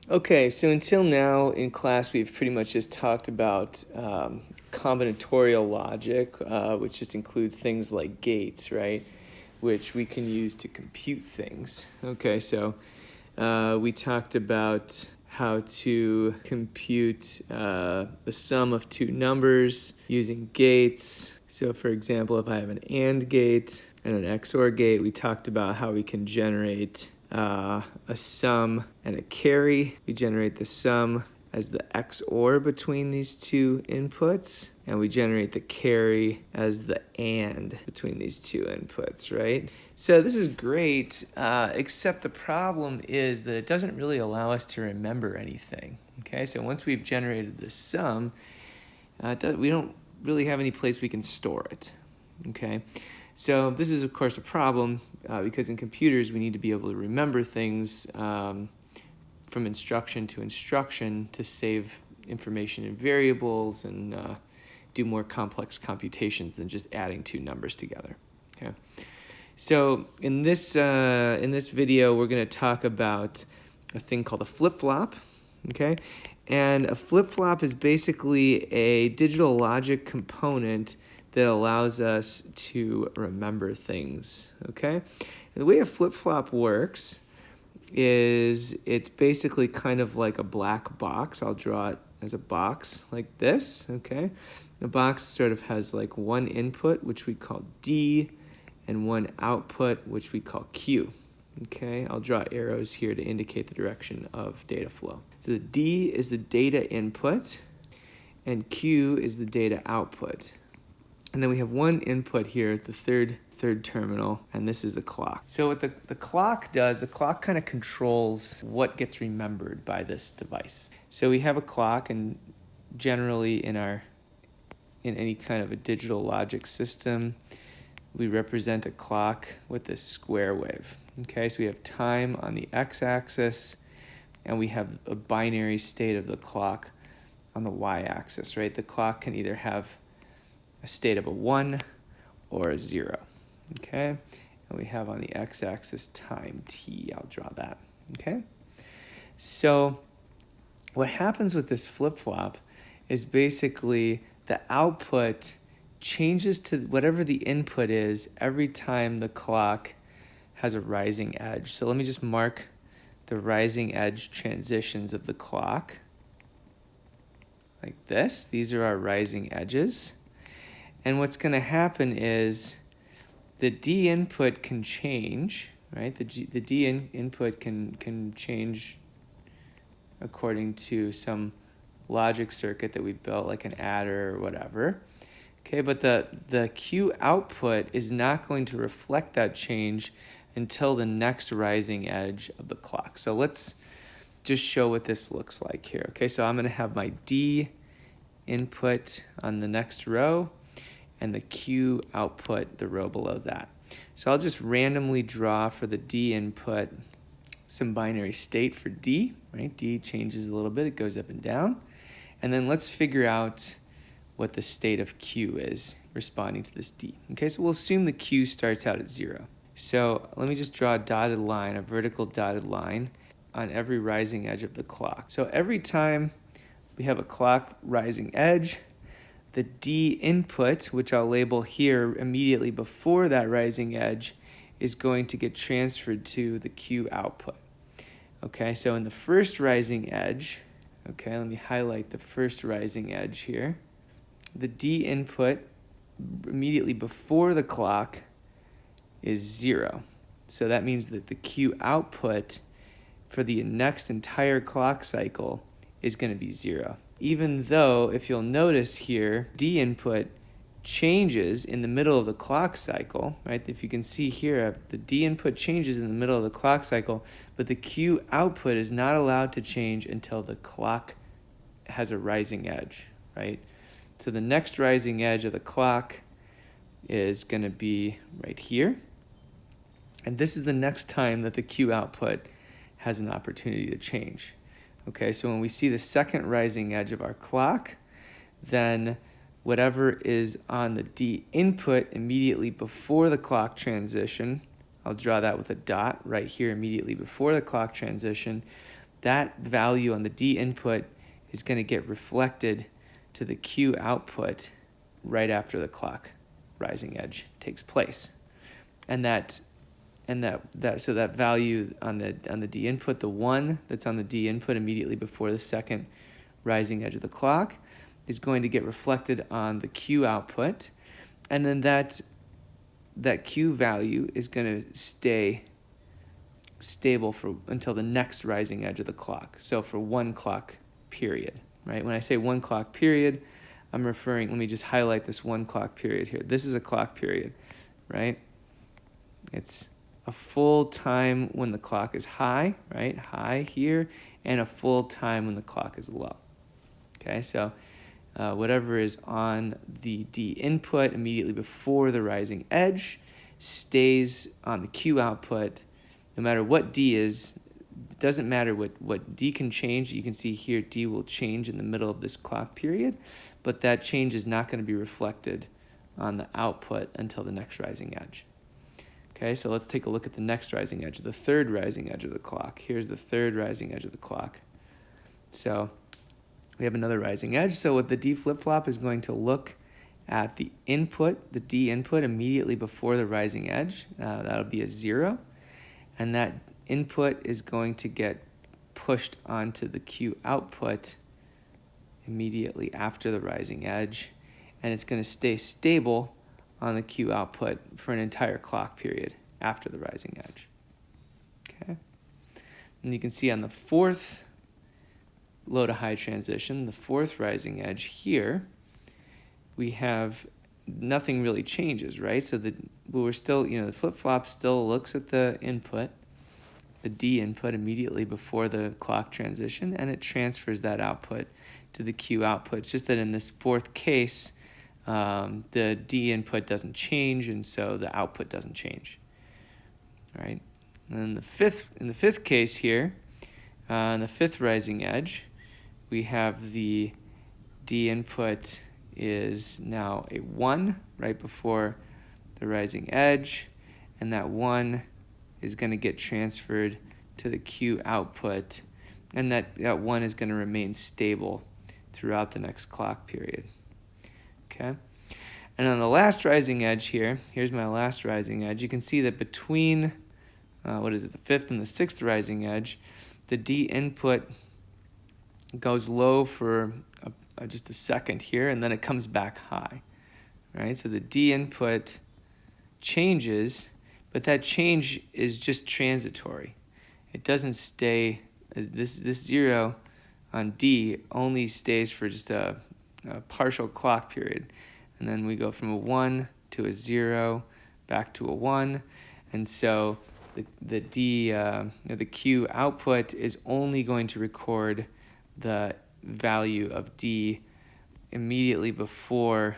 Okay, so until now in class, we've pretty much just talked about combinatorial logic, which just includes things like gates, right? Which we can use to compute things. Okay, so we talked about how to compute the sum of two numbers using gates. So for example, if I have an AND gate and an XOR gate, we talked about how we can generate a sum and a carry. We generate the sum as the XOR between these two inputs, and we generate the carry as the AND between these two inputs, right? So this is great, except the problem is that it doesn't really allow us to remember anything, okay? So once we've generated the sum, we don't really have any place we can store it, okay? So this is, of course, a problem because in computers we need to be able to remember things from instruction to instruction to save information in variables and do more complex computations than just adding two numbers together. Okay. So in this video, we're going to talk about a thing called a flip-flop. Okay, and a flip-flop is basically a digital logic component that allows us to remember things, okay? And the way a flip-flop works is it's basically kind of like a black box. I'll draw it as a box like this, okay? The box sort of has like one input, which we call D, and one output, which we call Q. Okay, I'll draw arrows here to indicate the direction of data flow. So the D is the data input, and Q is the data output. And then we have one input here, it's the third terminal, and this is the clock. So what the clock does, the clock kind of controls what gets remembered by this device. So we have a clock, and generally in any kind of a digital logic system, we represent a clock with this square wave. Okay, so we have time on the x-axis, and we have a binary state of the clock on the y-axis, right? The clock can either have a state of a 1 or a 0, okay? And we have on the x-axis time t. I'll draw that, okay? So what happens with this flip-flop is basically the output changes to whatever the input is every time the clock has a rising edge. So let me just mark the rising edge transitions of the clock like this. These are our rising edges. And what's going to happen is the D input can change, right? The D input can change according to some logic circuit that we built, like an adder or whatever. Okay, but the Q output is not going to reflect that change until the next rising edge of the clock. So let's just show what this looks like here. Okay, so I'm going to have my D input on the next row and the Q output the row below that. So I'll just randomly draw for the D input some binary state for D, right? D changes a little bit, it goes up and down. And then let's figure out what the state of Q is responding to this D. Okay, so we'll assume the Q starts out at 0. So let me just draw a dotted line, a vertical dotted line on every rising edge of the clock. So every time we have a clock rising edge, the D input, which I'll label here immediately before that rising edge, is going to get transferred to the Q output. Okay, so in the first rising edge, okay, let me highlight the first rising edge here. The D input immediately before the clock is 0. So that means that the Q output for the next entire clock cycle is going to be 0. Even though, if you'll notice here, D input changes in the middle of the clock cycle, right? If you can see here, the D input changes in the middle of the clock cycle, but the Q output is not allowed to change until the clock has a rising edge, right? So the next rising edge of the clock is going to be right here. And this is the next time that the Q output has an opportunity to change. Okay, so when we see the second rising edge of our clock, then whatever is on the D input immediately before the clock transition, I'll draw that with a dot right here immediately before the clock transition, that value on the D input is going to get reflected to the Q output right after the clock rising edge takes place. And that value on the D input, the 1 that's on the D input immediately before the second rising edge of the clock, is going to get reflected on the Q output, and then that Q value is going to stay stable until the next rising edge of the clock. So for 1 clock period, right? When I say 1 clock period, I'm referring, let me just highlight this 1 clock period here. This is a clock period, right? It's a full time when the clock is high, right? High here, and a full time when the clock is low. Okay, so whatever is on the D input immediately before the rising edge stays on the Q output. No matter what D is, it doesn't matter what D can change. You can see here D will change in the middle of this clock period, but that change is not going to be reflected on the output until the next rising edge. Okay, so let's take a look at the next rising edge, the third rising edge of the clock. Here's the third rising edge of the clock. So we have another rising edge. So what the D flip-flop is going to look at the input, the D input immediately before the rising edge. That'll be a 0. And that input is going to get pushed onto the Q output immediately after the rising edge. And it's going to stay stable on the Q output for an entire clock period after the rising edge. Okay. And you can see on the fourth low to high transition, the fourth rising edge here, we have nothing really changes, right? So we're still, the flip-flop still looks at the input, the D input immediately before the clock transition, and it transfers that output to the Q output. It's just that in this fourth case, the D input doesn't change, and so the output doesn't change. All right. And in the fifth case here, on the fifth rising edge, we have the D input is now a 1 right before the rising edge, and that 1 is going to get transferred to the Q output, and that 1 is going to remain stable throughout the next clock period. Okay, and on the last rising edge here, here's my last rising edge. You can see that between, the fifth and the sixth rising edge, the D input goes low for just a second here, and then it comes back high, right? So the D input changes, but that change is just transitory. It doesn't stay, this 0 on D only stays for just a partial clock period, and then we go from a 1 to a 0 back to a 1, and so the Q output is only going to record the value of D immediately before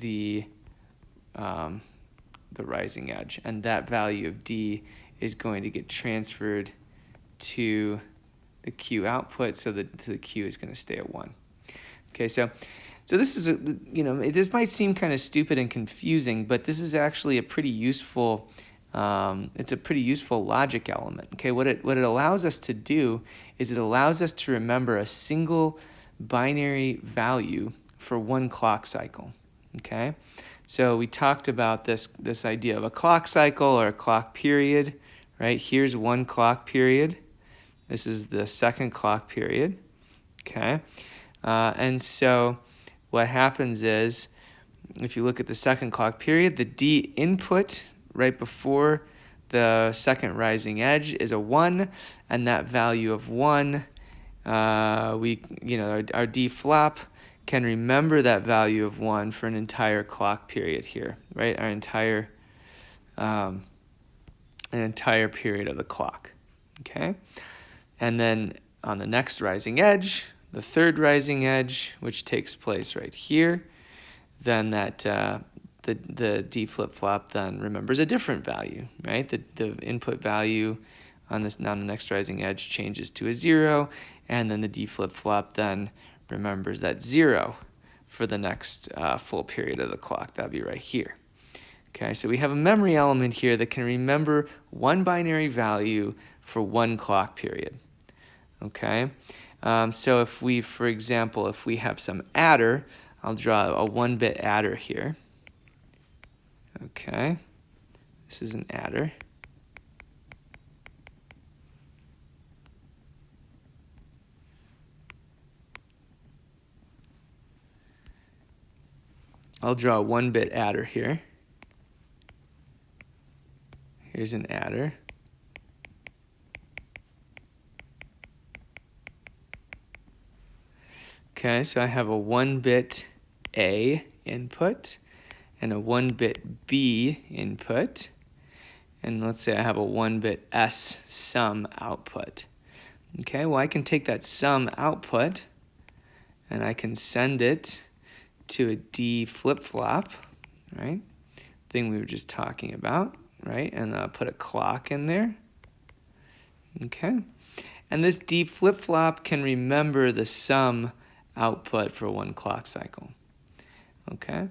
the rising edge, and that value of D is going to get transferred to the Q output, so that the Q is going to stay at 1. Okay, so this is this might seem kind of stupid and confusing, but this is actually a pretty useful. It's a pretty useful logic element. Okay, what it allows us to do is it allows us to remember a single binary value for 1 clock cycle. Okay, so we talked about this idea of a clock cycle or a clock period. Right, here's 1 clock period. This is the second clock period. Okay, and so what happens is, if you look at the second clock period, the D input right before the second rising edge is a 1, and that value of 1, our D flop can remember that value of 1 for an entire clock period here, right? Our entire period of the clock, okay? And then on the next rising edge, the third rising edge, which takes place right here, then that the D flip-flop then remembers a different value, right? The input value on the next rising edge changes to a 0, and then the D flip-flop then remembers that 0 for the next full period of the clock. That'd be right here. Okay, so we have a memory element here that can remember 1 binary value for 1 clock period. okay? So if we, for example, if we have some adder, I'll draw a 1-bit adder here. Okay, this is an adder. I'll draw a 1-bit adder here. Here's an adder. Okay, so I have a 1-bit A input and a 1-bit B input. And let's say I have a 1-bit S sum output. Okay, well I can take that sum output and I can send it to a D flip-flop, right? Thing we were just talking about, right? And I'll put a clock in there. Okay, and this D flip-flop can remember the sum output for 1 clock cycle. Okay,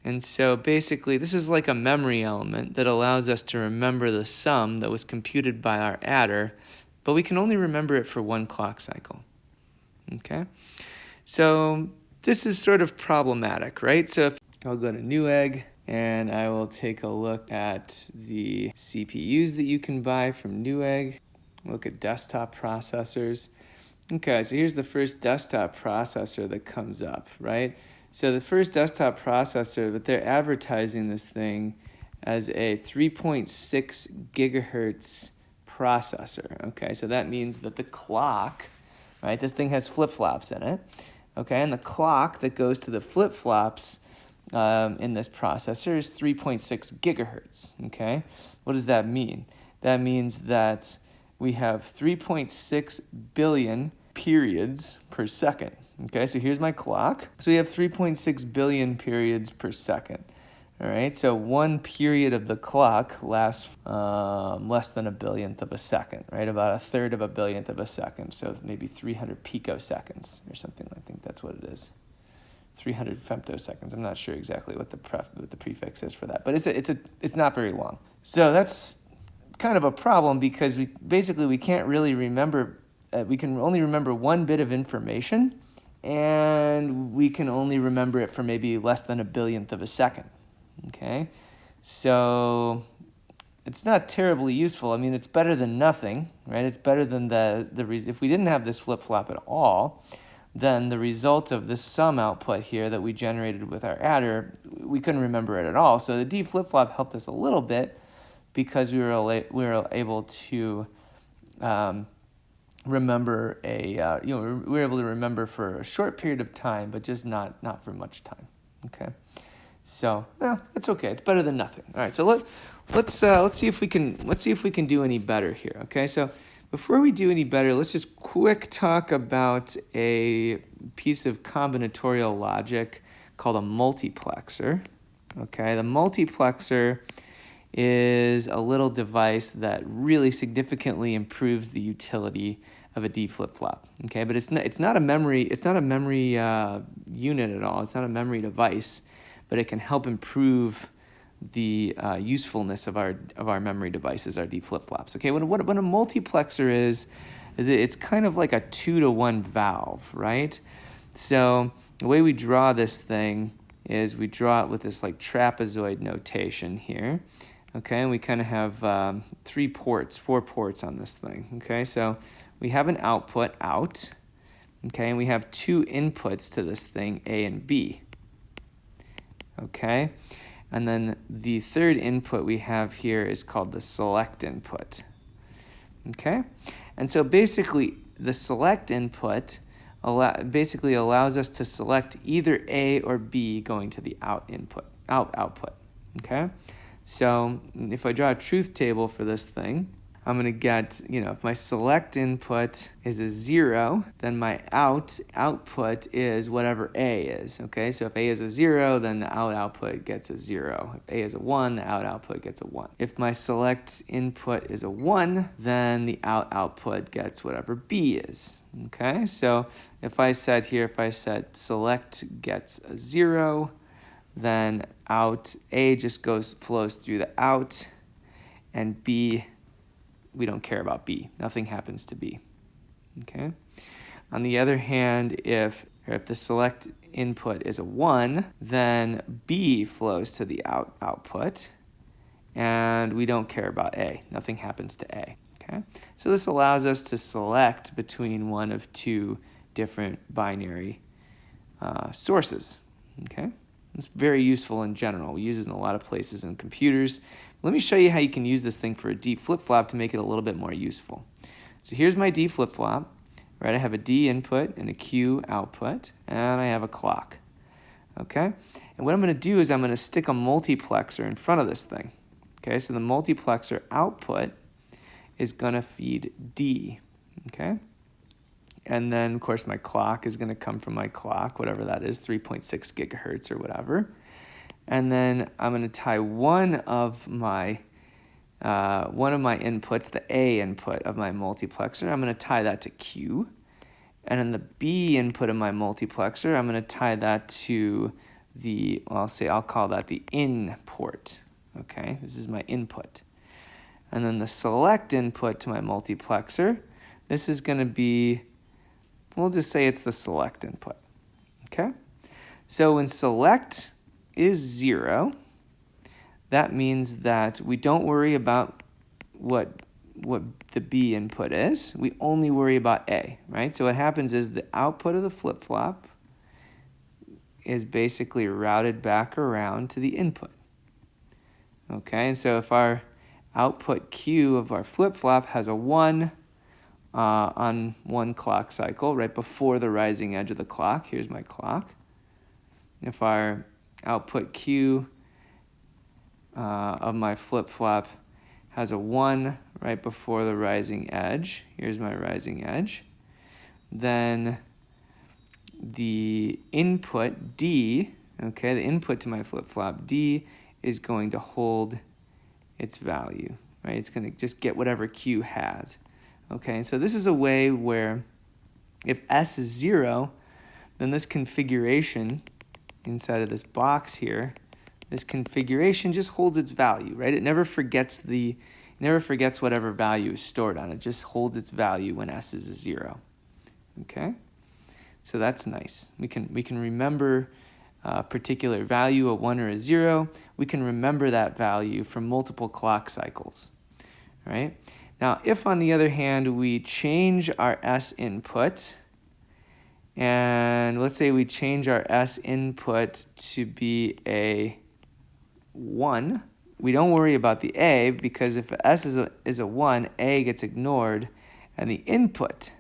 and so basically this is like a memory element that allows us to remember the sum that was computed by our adder, but we can only remember it for 1 clock cycle. Okay, so this is sort of problematic, right? So if I'll go to Newegg and I will take a look at the CPUs that you can buy from Newegg. Look at desktop processors. Okay, so here's the first desktop processor that comes up, right? So the first desktop processor, but they're advertising this thing as a 3.6 gigahertz processor. Okay, so that means that the clock, right, this thing has flip-flops in it. Okay, and the clock that goes to the flip-flops in this processor is 3.6 gigahertz. Okay, what does that mean? That means that we have 3.6 billion periods per second. Okay, so here's my clock. So we have 3.6 billion periods per second. All right, so 1 period of the clock lasts less than a billionth of a second, right? About a third of a billionth of a second, so maybe 300 picoseconds or something. I think that's what it is. 300 femtoseconds. I'm not sure exactly what the prefix is for that, but it's not very long. So that's kind of a problem because we can't really remember. We can only remember 1 bit of information, and we can only remember it for maybe less than a billionth of a second. Okay, so it's not terribly useful. I mean, it's better than nothing, right? It's better than if we didn't have this flip-flop at all, then the result of this sum output here that we generated with our adder, we couldn't remember it at all. So the D flip-flop helped us a little bit because we were able to remember we were able to remember for a short period of time, but just not for much time. Okay. So, well, it's okay. It's better than nothing. All right. So let's see if we can do any better here. Okay. So before we do any better, let's just quick talk about a piece of combinatorial logic called a multiplexer. Okay. The multiplexer is a little device that really significantly improves the utility of a D flip-flop. Okay. But it's not a memory unit at all. It's not a memory device, but it can help improve the usefulness of our memory devices, our D flip-flops. Okay, what a multiplexer is it's kind of like a 2-to-1 valve, right? So the way we draw this thing is we draw it with this like trapezoid notation here. Okay, and we kind of have 4 ports on this thing. Okay, so we have an output out. Okay, and we have 2 inputs to this thing, A and B. Okay, and then the third input we have here is called the select input. Okay, and so basically the select input basically allows us to select either A or B going to the output. Okay, so if I draw a truth table for this thing, I'm going to get, if my select input is a 0, then my output is whatever A is, okay? So if A is a 0, then the output gets a 0. If A is a 1, the output gets a 1. If my select input is a 1, then the output gets whatever B is, okay? So if I said select gets a 0, then A just flows through the out, and B, we don't care about B. Nothing happens to B. Okay. On the other hand, if the select input is a 1, then B flows to the output, and we don't care about A. Nothing happens to A. Okay. So this allows us to select between one of two different binary sources. Okay. It's very useful in general. We use it in a lot of places in computers. Let me show you how you can use this thing for a D flip-flop to make it a little bit more useful. So here's my D flip-flop. Right, I have a D input and a Q output, and I have a clock. Okay, and what I'm going to do is I'm going to stick a multiplexer in front of this thing. Okay, so the multiplexer output is going to feed D. Okay, and then of course my clock is going to come from my clock, whatever that is, 3.6 gigahertz or whatever. And then I'm going to tie one of my inputs, the A input of my multiplexer, I'm going to tie that to Q. And then the B input of my multiplexer, I'm going to tie that to the, well, I'll call that the in port. Okay, this is my input. And then the select input to my multiplexer, this is going to be, we'll just say it's the select input. Okay, so when select is 0, that means that we don't worry about what the B input is. We only worry about A, right? So what happens is the output of the flip-flop is basically routed back around to the input. Okay, and so if our output Q of our flip-flop has a 1 on one clock cycle, right before the rising edge of the clock, here's my clock. If our output Q of my flip-flop has a 1 right before the rising edge, here's my rising edge, then the input D, okay, the input to my flip-flop D is going to hold its value, right? It's going to just get whatever Q has. Okay, so this is a way where if S is 0, then this configuration inside of this box here, this configuration just holds its value, right? It never forgets whatever value is stored on it. It just holds its value when S is 0. Okay, so that's nice. We can remember a particular value, a 1 or a 0. We can remember that value from multiple clock cycles, right? Now, if on the other hand we change our S input, and let's say we change our S input to be a 1, we don't worry about the A, because if S is a 1, A gets ignored, and the input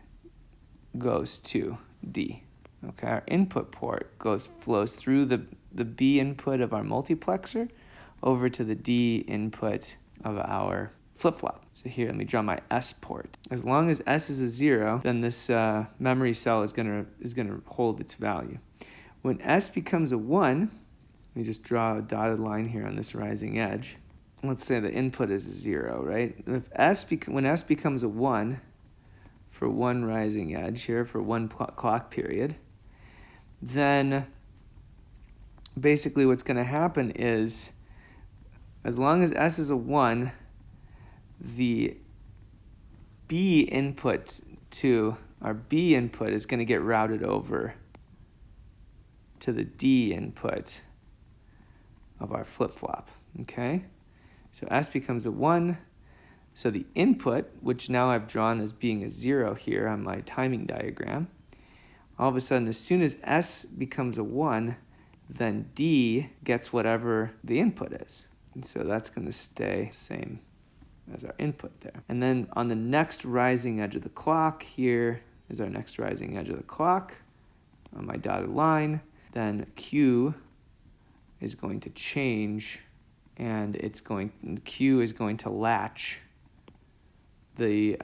goes to D. Okay, our input port flows through the B input of our multiplexer over to the D input of our flip-flop. So here, let me draw my S port. As long as S is a 0, then this memory cell is gonna hold its value. When S becomes a 1, let me just draw a dotted line here on this rising edge. Let's say the input is a 0, right? When S becomes a 1 for one rising edge here, for one clock period, then basically what's going to happen is, as long as S is a 1, the B input to our B input is going to get routed over to the D input of our flip-flop, okay? So S becomes a 1, so the input, which now I've drawn as being a 0 here on my timing diagram, all of a sudden, as soon as S becomes a 1, then D gets whatever the input is. And so that's going to stay same as our input there. And then on the next rising edge of the clock, here is our next rising edge of the clock on my dotted line. Then Q is going to change, and Q is going to latch the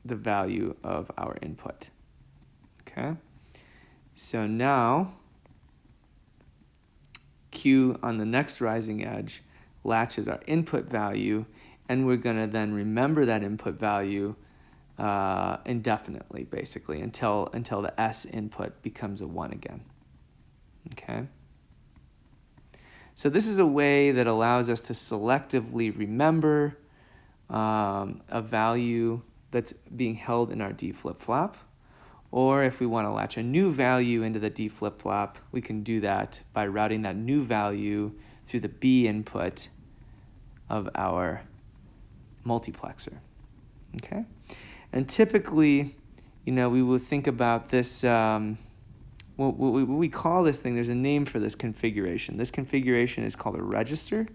value of our input. Okay, so now Q on the next rising edge latches our input value, and we're going to then remember that input value indefinitely, basically, until the S input becomes a 1 again. Okay, so this is a way that allows us to selectively remember a value that's being held in our D flip-flop. Or if we want to latch a new value into the D flip-flop, we can do that by routing that new value through the B input of our multiplexer. Okay? And typically, we will think about this, what we call this thing, there's a name for this configuration. This configuration is called a register.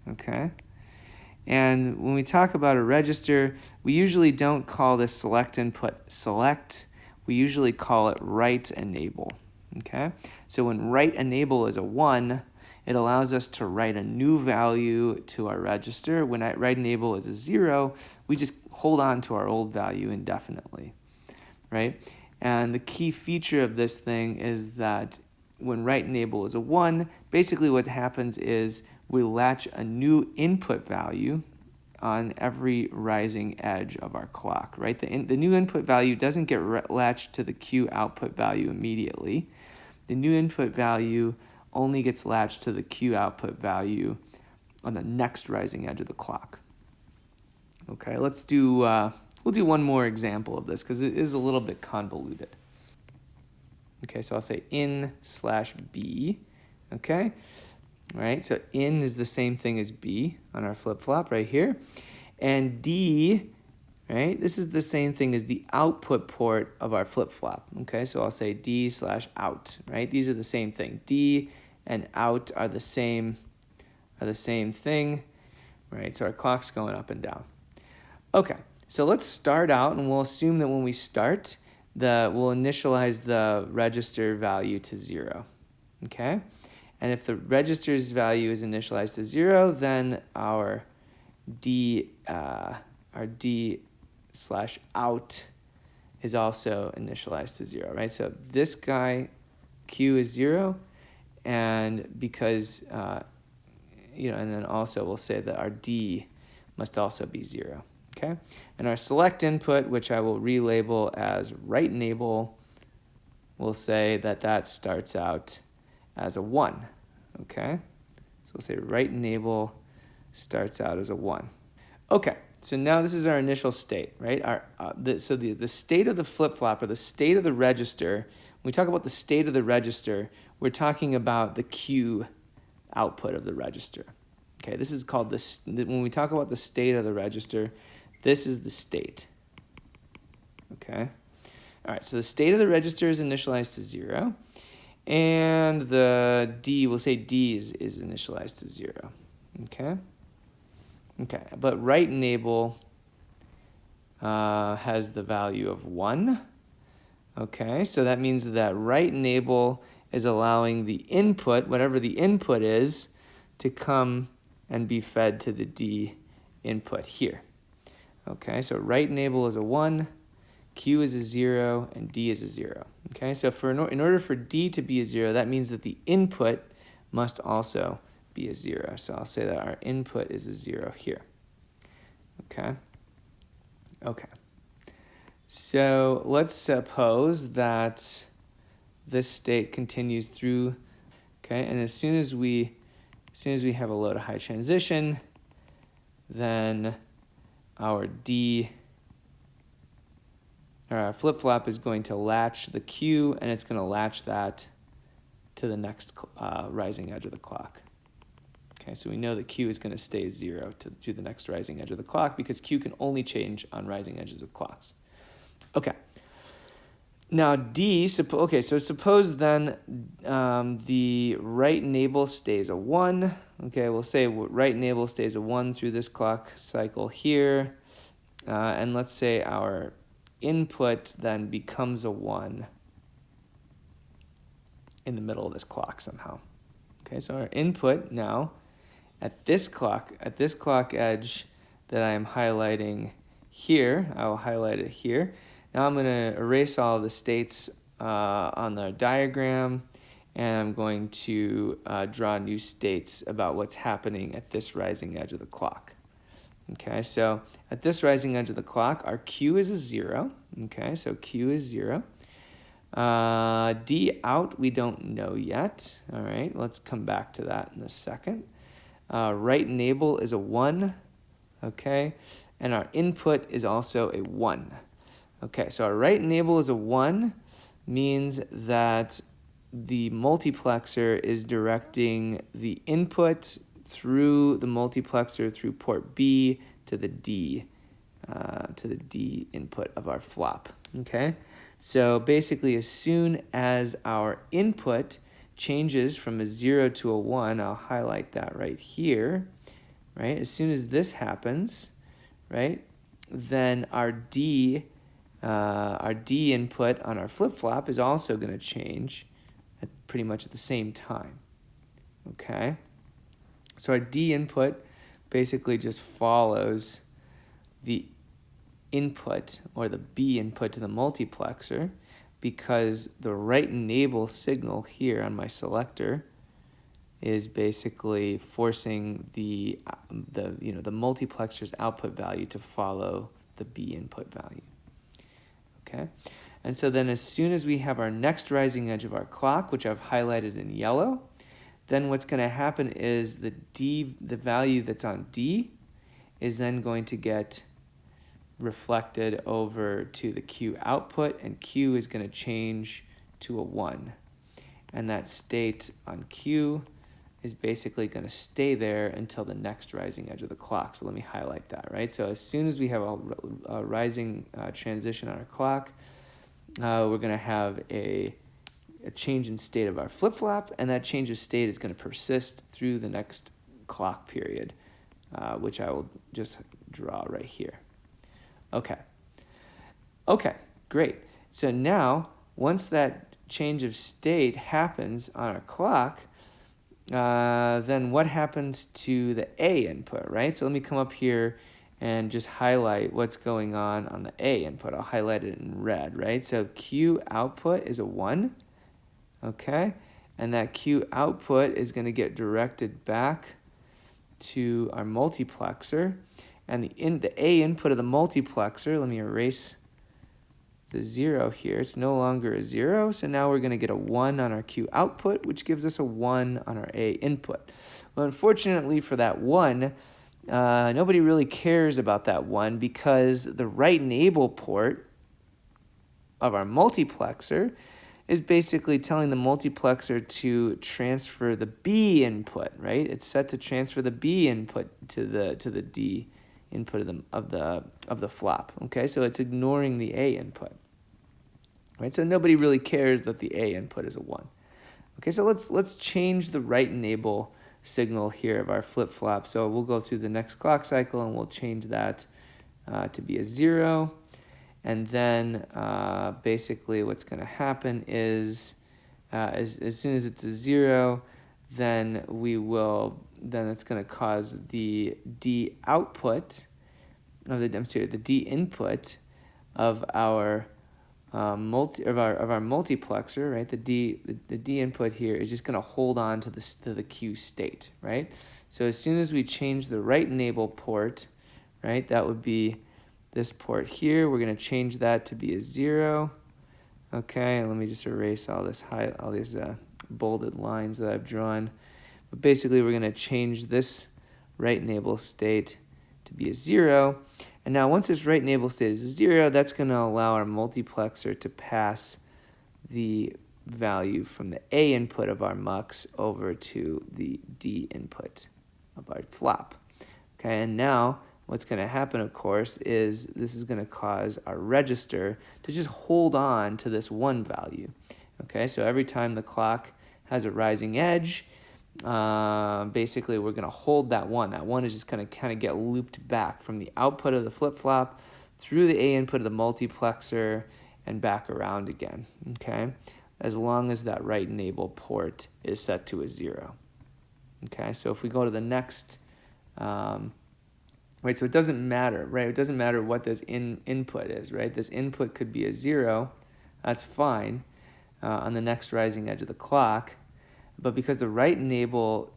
Okay? And when we talk about a register, we usually don't call this select input select. We usually call it write enable. Okay? So when write enable is a 1, it allows us to write a new value to our register. When write enable is a 0, we just hold on to our old value indefinitely, right? And the key feature of this thing is that when write enable is a 1, basically what happens is we latch a new input value on every rising edge of our clock, right? The new input value doesn't get latched to the Q output value immediately. The new input value only gets latched to the Q output value on the next rising edge of the clock. Okay, let's do, we'll do one more example of this because it is a little bit convoluted. Okay, so I'll say in/B, okay? All right, so in is the same thing as B on our flip-flop right here. And D, right, this is the same thing as the output port of our flip-flop. Okay, so I'll say D/out, right? These are the same thing. D and out are the same thing, right? So our clock's going up and down. Okay, so let's start out, and we'll assume that when we start, we'll initialize the register value to 0, okay? And if the register's value is initialized to 0, then our D/out is also initialized to 0, right? So this guy, Q, is 0, and because, and then also we'll say that our D must also be 0, okay? And our select input, which I will relabel as write enable, we'll say that starts out as a 1, okay? So we'll say write enable starts out as a 1. Okay, so now this is our initial state, right? The state of the flip-flop, or the state of the register, when we talk about the state of the register, we're talking about the Q output of the register. Okay, this is called when we talk about the state of the register, this is the state. Okay? All right, so the state of the register is initialized to 0. And the D, we'll say D is initialized to 0. Okay? Okay, but write enable has the value of 1. Okay, so that means that write enable is allowing the input, whatever the input is, to come and be fed to the D input here. Okay, so write enable is a 1, Q is a 0, and D is a 0. Okay, so in order for D to be a 0, that means that the input must also be a 0. So I'll say that our input is a 0 here. Okay. Okay. So let's suppose that this state continues through. Okay, and as soon as we have a low to high transition, then our our flip-flop is going to latch the Q, and it's going to latch that to the next rising edge of the clock. Okay, so we know that Q is going to stay 0 to the next rising edge of the clock because Q can only change on rising edges of clocks. Okay. Now D, so suppose then the write enable stays a 1. Okay, we'll say write enable stays a 1 through this clock cycle here. And let's say our input then becomes a 1 in the middle of this clock somehow. Okay, so our input now at this clock edge that I'm highlighting here, I will highlight it here. Now I'm going to erase all of the states on the diagram, and I'm going to draw new states about what's happening at this rising edge of the clock. Okay, so at this rising edge of the clock, our Q is a 0. Okay, so Q is 0. D out, we don't know yet. All right, let's come back to that in a second. Write enable is a 1. Okay, and our input is also a 1. Okay, so our write enable is a 1, means that the multiplexer is directing the input through the multiplexer through port B to the D input of our flop. Okay, so basically as soon as our input changes from a 0 to a 1, I'll highlight that right here, right? As soon as this happens, right, then our D input on our flip-flop is also going to change at pretty much at the same time. Okay, so our D input basically just follows the input or the B input to the multiplexer, because the write enable signal here on my selector is basically forcing the multiplexer's output value to follow the B input value. Okay, and so then as soon as we have our next rising edge of our clock, which I've highlighted in yellow, then what's going to happen is the value that's on D is then going to get reflected over to the Q output, and Q is going to change to a 1. And that state on Q is basically going to stay there until the next rising edge of the clock. So let me highlight that, right? So as soon as we have a rising transition on our clock, we're going to have a change in state of our flip-flop, and that change of state is going to persist through the next clock period, which I will just draw right here. Okay, great. So now, once that change of state happens on our clock, then what happens to the A input, right? So let me come up here and just highlight what's going on the A input. I'll highlight it in red, right? So Q output is a 1, okay? And that Q output is going to get directed back to our multiplexer. And the A input of the multiplexer, let me erase the 0 here. It's no longer a 0, so now we're going to get a 1 on our Q output, which gives us a 1 on our A input. Well, unfortunately for that 1, nobody really cares about that 1, because the write enable port of our multiplexer is basically telling the multiplexer to transfer the B input, right? It's set to transfer the B input to the D input of the flop. Okay, so it's ignoring the A input, right? So nobody really cares that the A input is a 1. Okay, so let's change the write enable signal here of our flip flop. So we'll go through the next clock cycle and we'll change that to be a 0. And then basically what's going to happen is as soon as it's a 0, then it's going to cause the D output of the D input of our multiplexer, right? The D input here is just going to hold on to the Q state, right? So as soon as we change the write enable port, right, that would be this port here. We're going to change that to be a 0. Okay, let me just erase all these bolded lines that I've drawn. But basically, we're going to change this write enable state to be a 0. And now once this write enable state is a 0, that's going to allow our multiplexer to pass the value from the A input of our mux over to the D input of our flop. Okay, and now what's going to happen, of course, is this is going to cause our register to just hold on to this 1 value. Okay, so every time the clock has a rising edge, basically we're going to hold that 1. That 1 is just going to kind of get looped back from the output of the flip-flop through the A input of the multiplexer and back around again, okay, as long as that write enable port is set to a 0. Okay, so if we go to the next, right, so it doesn't matter, right? It doesn't matter what this input is, right? This input could be a 0, that's fine, on the next rising edge of the clock, but because the write enable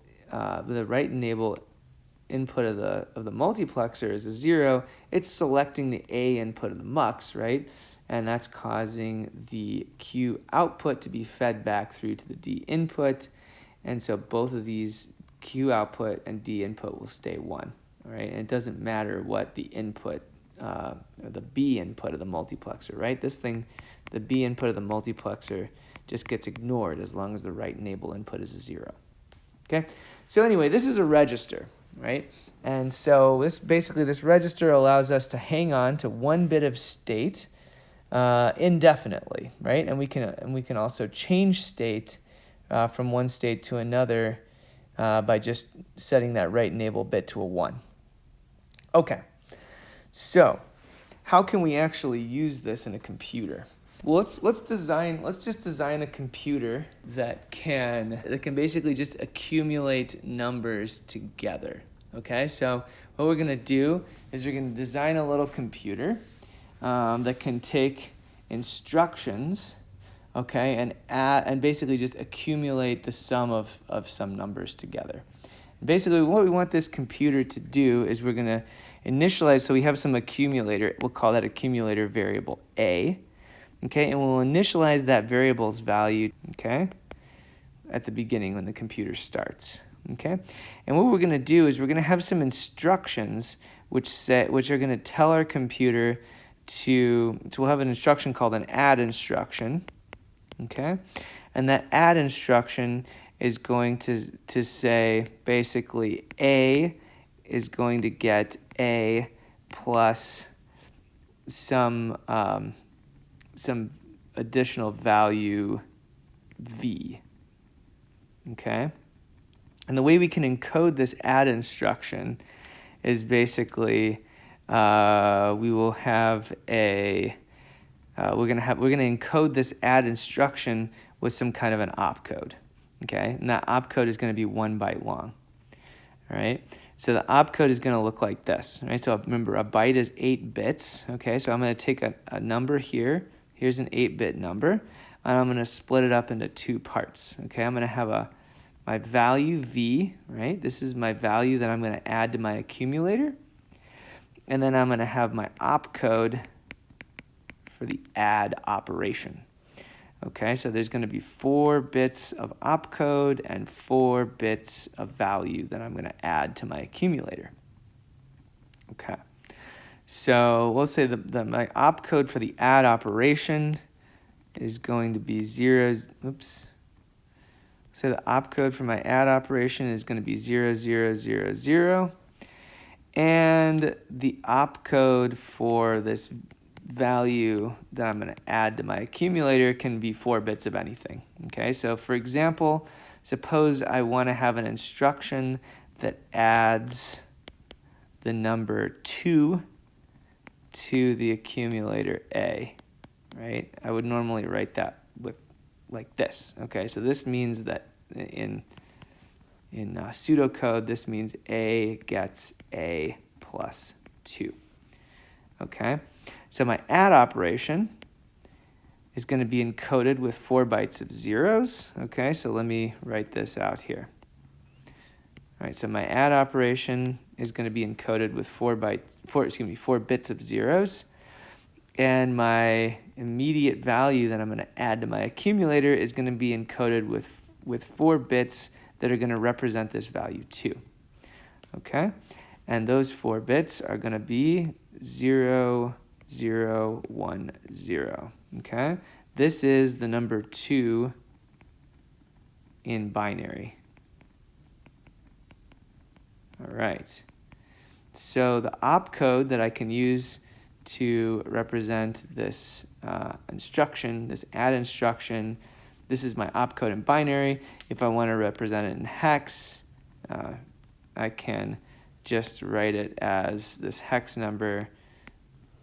input of the multiplexer is a 0, it's selecting the A input of the mux, right? And that's causing the Q output to be fed back through to the D input, and so both of these Q output and D input will stay 1. all right? And it doesn't matter what the input, or the B input of the multiplexer, right? This thing, the B input of the multiplexer just gets ignored as long as the right enable input is a 0. Okay, so anyway, this is a register, right? And so this register allows us to hang on to one bit of state indefinitely, right? And we can also change state from one state to another by just setting that right enable bit to a 1. Okay, so how can we actually use this in a computer? Well, let's just design a computer that can basically just accumulate numbers together. Okay, so what we're gonna do is we're gonna design a little computer that can take instructions, okay, and basically just accumulate the sum of some numbers together. Basically, what we want this computer to do is we're gonna initialize. So we have some accumulator. We'll call that accumulator variable A. Okay, and we'll initialize that variable's value, okay, at the beginning when the computer starts, okay? And what we're going to do is we're going to have some instructions which are going to tell our computer so we'll have an instruction called an add instruction, okay? And that add instruction is going to say basically A is going to get A plus some additional value V, okay? And the way we can encode this add instruction is basically we will have we're gonna encode this add instruction with some kind of an opcode, okay? And that opcode is gonna be 1 byte long, all right? So the opcode is gonna look like this, right? So remember, a byte is 8 bits, okay? So I'm gonna take a number here. Here's an 8-bit number, and I'm going to split it up into 2 parts. Okay, I'm going to have my value V, right? This is my value that I'm going to add to my accumulator, and then I'm going to have my opcode for the add operation. Okay, so there's going to be 4 bits of opcode and 4 bits of value that I'm going to add to my accumulator. Okay. So let's say my opcode for the add operation is going to be zeros. Oops. So the opcode for my add operation is going to be 0, 0, 0, 0. And the opcode for this value that I'm going to add to my accumulator can be 4 bits of anything. Okay, so for example, suppose I want to have an instruction that adds the number 2 to the accumulator A, right? I would normally write that with like this. Okay, so this means that in pseudocode, this means A gets A plus 2. Okay, so my add operation is going to be encoded with 4 bytes of zeros. Okay, so let me write this out here. All right, so my add operation is going to be encoded with 4 bits of zeros, and my immediate value that I'm going to add to my accumulator is going to be encoded with 4 bits that are going to represent this value 2. Okay, and those 4 bits are going to be 0, 0, 1, 0. Okay, this is the number 2 in binary. All right, so the opcode that I can use to represent this instruction, this add instruction, this is my opcode in binary. If I want to represent it in hex, I can just write it as this hex number,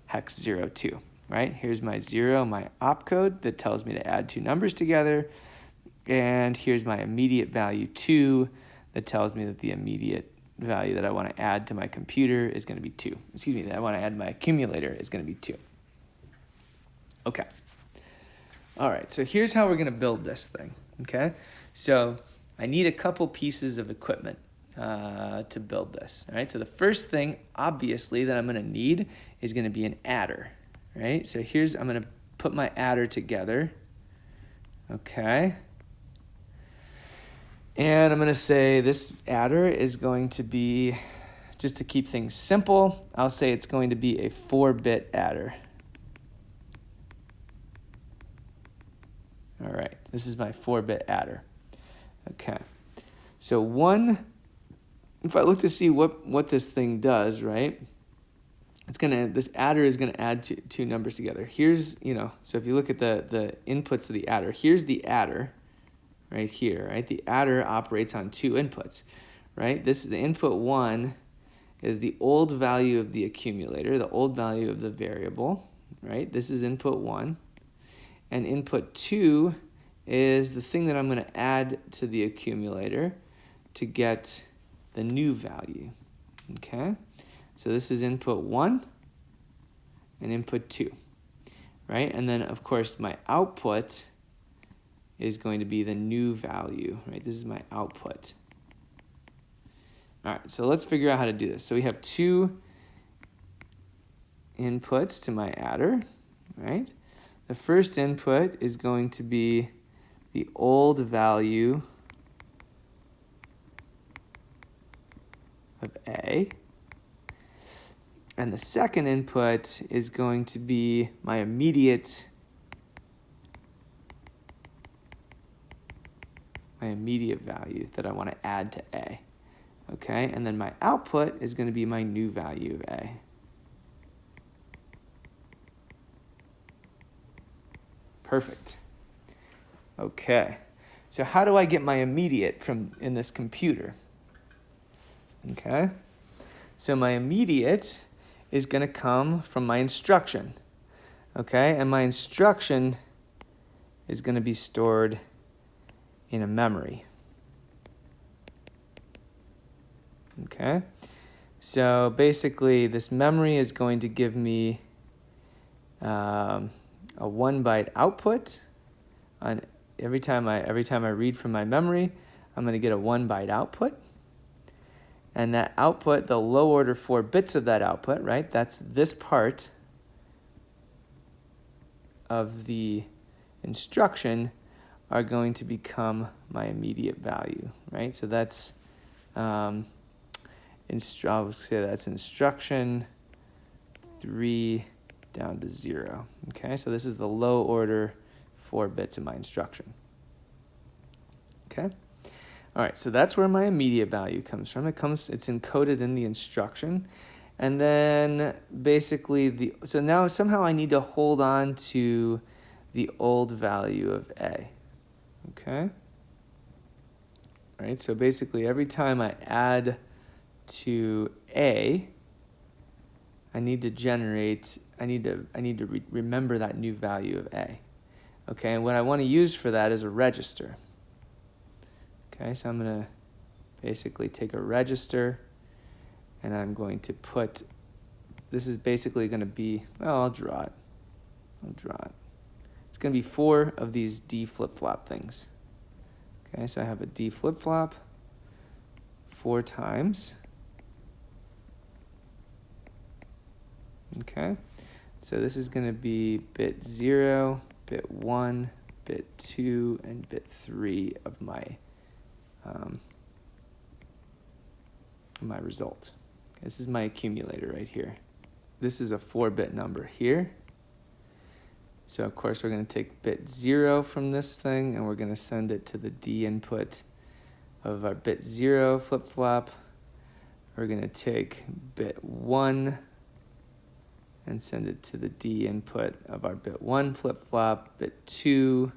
hex 02, right? Here's my 0, my opcode that tells me to add 2 numbers together, and here's my immediate value 2 that tells me that the immediate value that I want to add to my computer is going to be 2. Excuse me, that I want to add to my accumulator is going to be 2. Okay. All right, so here's how we're going to build this thing, okay? So I need a couple pieces of equipment to build this, all right? So the first thing, obviously, that I'm going to need is going to be an adder, right? So I'm going to put my adder together, okay? And I'm going to say this adder is going to be just to keep things simple, I'll say it's going to be a 4-bit adder. All right, this is my 4-bit adder. Okay, so if I look to see what this thing does, right? This adder is gonna add two numbers together. Here's, so if you look at the inputs to the adder, here's the adder right here, right? The adder operates on 2 inputs, right? This is the input 1 is the old value of the accumulator, the old value of the variable, right? This is input 1. And input 2 is the thing that I'm going to add to the accumulator to get the new value, okay? So this is input 1 and input 2, right? And then, of course, my output is going to be the new value, right? This is my output. All right, so let's figure out how to do this. So we have 2 inputs to my adder, right? The first input is going to be the old value of A. And the second input is going to be my immediate value that I want to add to A. Okay, and then my output is going to be my new value of A. Perfect. Okay, so how do I get my immediate in this computer? Okay, so my immediate is going to come from my instruction. Okay, and my instruction is going to be stored in a memory. Okay, so basically this memory is going to give me a 1-byte output. On every time I read from my memory, I'm going to get a 1-byte output. And that output, the low order 4 bits of that output, right? That's this part of the instruction are going to become my immediate value, right? So that's I'll say that's instruction 3 down to 0. Okay, so this is the low order 4 bits of my instruction. Okay, all right, so that's where my immediate value comes from. It's encoded in the instruction. And then basically so now somehow I need to hold on to the old value of A. Okay, all right, so basically every time I add to A, I need to remember that new value of A. Okay, and what I want to use for that is a register. Okay, so I'm going to basically take a register and I'm going to put, this is basically going to be, well, I'll draw it. It's going to be 4 of these D flip-flop things. Okay, so I have a D flip-flop 4 times. Okay, so this is going to be bit 0, bit 1, bit 2, and bit 3 of my result. This is my accumulator right here. This is a 4-bit number here. So of course we're going to take bit 0 from this thing and we're going to send it to the D input of our bit 0 flip-flop. We're going to take bit 1 and send it to the D input of our bit 1 flip-flop. Bit 2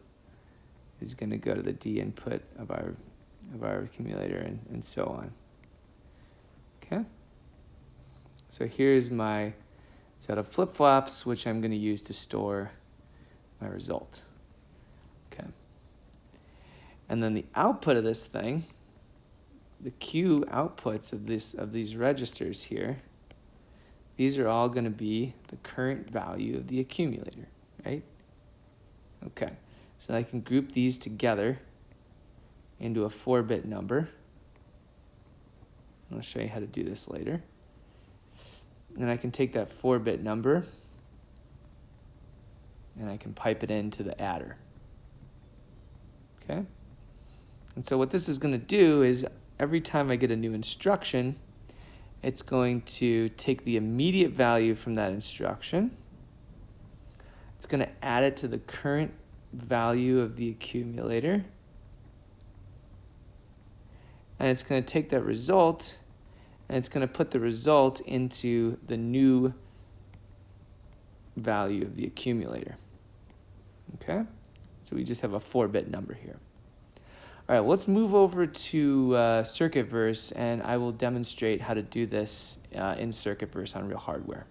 is going to go to the D input of our accumulator, and so on. Okay? So here's my set of flip-flops, which I'm going to use to store my result. Okay. And then the output of this thing, the Q outputs of these registers here, these are all going to be the current value of the accumulator, right? Okay, so I can group these together into a 4-bit number. I'll show you how to do this later. And I can take that 4-bit number and I can pipe it into the adder. Okay? And so what this is going to do is every time I get a new instruction, it's going to take the immediate value from that instruction. It's going to add it to the current value of the accumulator. And it's going to take that result and it's going to put the result into the new value of the accumulator. Okay? So we just have a 4-bit number here. All right, well, let's move over to Circuitverse, and I will demonstrate how to do this in Circuitverse on real hardware.